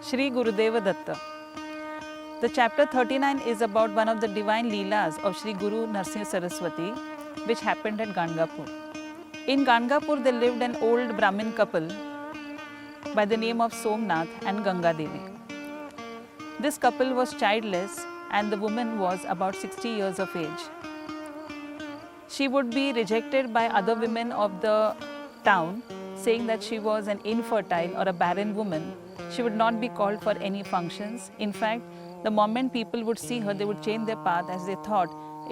Shree Gurudeva Datta. The chapter 39 is about one of the divine Leelas of Shree Guru Narsingh Saraswati, which happened at Ganagapur. In Ganagapur, there lived an old Brahmin couple by the name of Somnath and Ganga Devi. This couple was childless and the woman was about 60 years of age. She would be rejected by other women of the town, saying that she was an infertile or a barren woman. She would not be called for any functions. In fact, the moment people would see her, they would change their path as they thought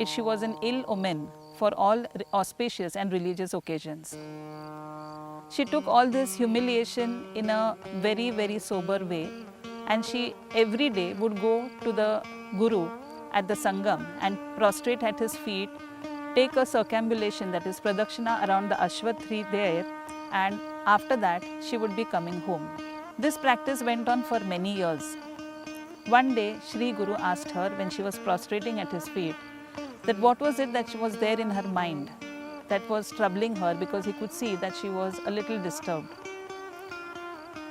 she was an ill omen for all auspicious and religious occasions. She took all this humiliation in a very, very sober way, and she every day would go to the Guru at the Sangam and prostrate at his feet, take a circumambulation, that is pradakshina, around the Ashwath tree there, and after that she would be coming home. This practice went on for many years. One day, Shree Guru asked her when she was prostrating at his feet that what was it that was there in her mind that was troubling her, because he could see that she was a little disturbed.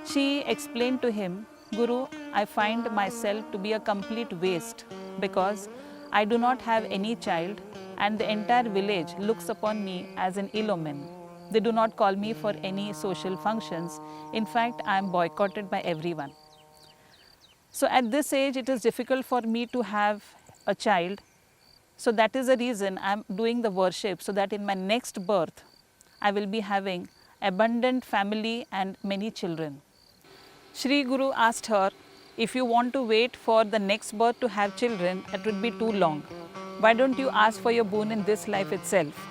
She explained to him, Guru, I find myself to be a complete waste because I do not have any child and the entire village looks upon me as an ill omen. They do not call me for any social functions. In fact, I am boycotted by everyone. So at this age, it is difficult for me to have a child. So that is the reason I am doing the worship, so that in my next birth, I will be having abundant family and many children. Shree Guru asked her, if you want to wait for the next birth to have children, it would be too long. Why don't you ask for your boon in this life itself?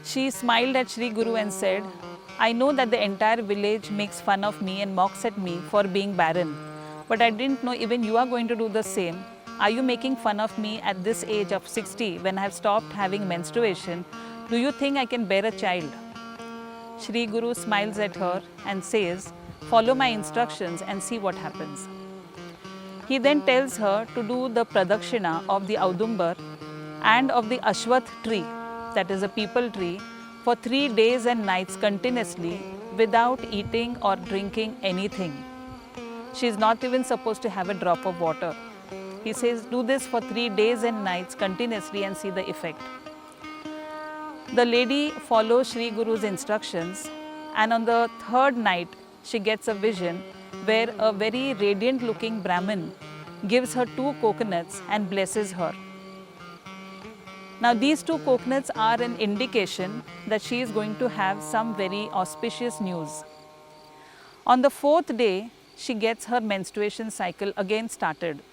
She smiled at Shree Guru and said, I know that the entire village makes fun of me and mocks at me for being barren. But I didn't know even you are going to do the same. Are you making fun of me at this age of 60 when I have stopped having menstruation? Do you think I can bear a child? Shree Guru smiles at her and says, follow my instructions and see what happens. He then tells her to do the pradakshina of the Audumbar and of the Ashwath tree, that is a peepal tree, for 3 days and nights continuously without eating or drinking anything. She is not even supposed to have a drop of water. He says, do this for 3 days and nights continuously and see the effect. The lady follows Shree Guru's instructions, and on the 3rd night, she gets a vision where a very radiant looking Brahmin gives her 2 coconuts and blesses her. Now these 2 coconuts are an indication that she is going to have some very auspicious news. On the 4th day, she gets her menstruation cycle again started.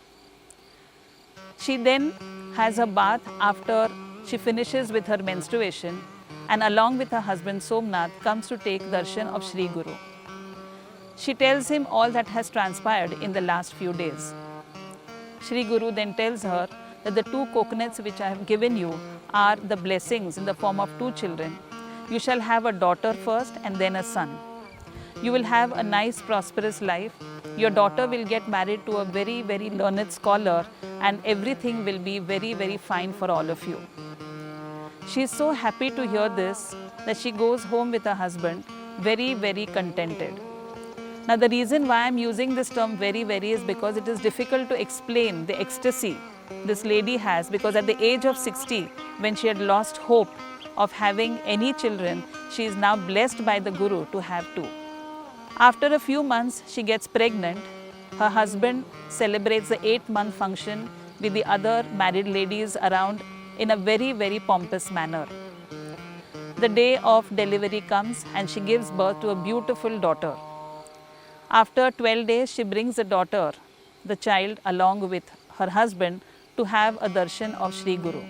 She then has a bath after she finishes with her menstruation, and along with her husband Somnath comes to take darshan of Shree Guru. She tells him all that has transpired in the last few days. Shree Guru then tells her that the 2 coconuts which I have given you are the blessings in the form of 2 children. You shall have a daughter first and then a son. You will have a nice prosperous life. Your daughter will get married to a very, very learned scholar, and everything will be very, very fine for all of you. She is so happy to hear this that she goes home with her husband very, very contented. Now the reason why I am using this term very, very is because it is difficult to explain the ecstasy this lady has, because at the age of 60, when she had lost hope of having any children, she is now blessed by the Guru to have 2. After a few months, she gets pregnant. Her husband celebrates the 8-month function with the other married ladies around in a very, very pompous manner. The day of delivery comes and she gives birth to a beautiful daughter. After 12 days, she brings the child along with her husband to have a darshan of Shree Guru.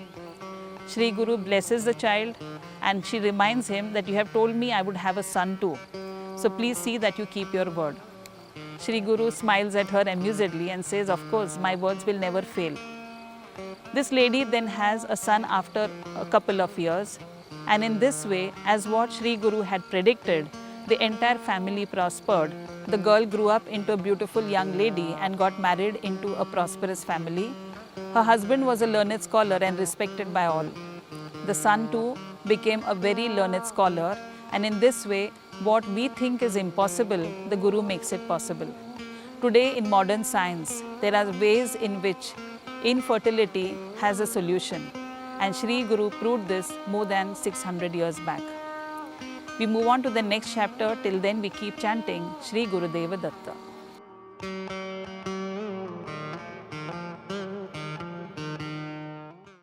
Shree Guru blesses the child and she reminds him that you have told me I would have a son too. So please see that you keep your word. Shree Guru smiles at her amusedly and says, of course, my words will never fail. This lady then has a son after a couple of years, and in this way, as what Shree Guru had predicted, the entire family prospered. The girl grew up into a beautiful young lady and got married into a prosperous family. Her husband was a learned scholar and respected by all. The son too became a very learned scholar, and in this way, what we think is impossible, the Guru makes it possible. Today in modern science, there are ways in which infertility has a solution, and Shree Guru proved this more than 600 years back. We move on to the next chapter. Till then we keep chanting Shri Gurudeva Datta.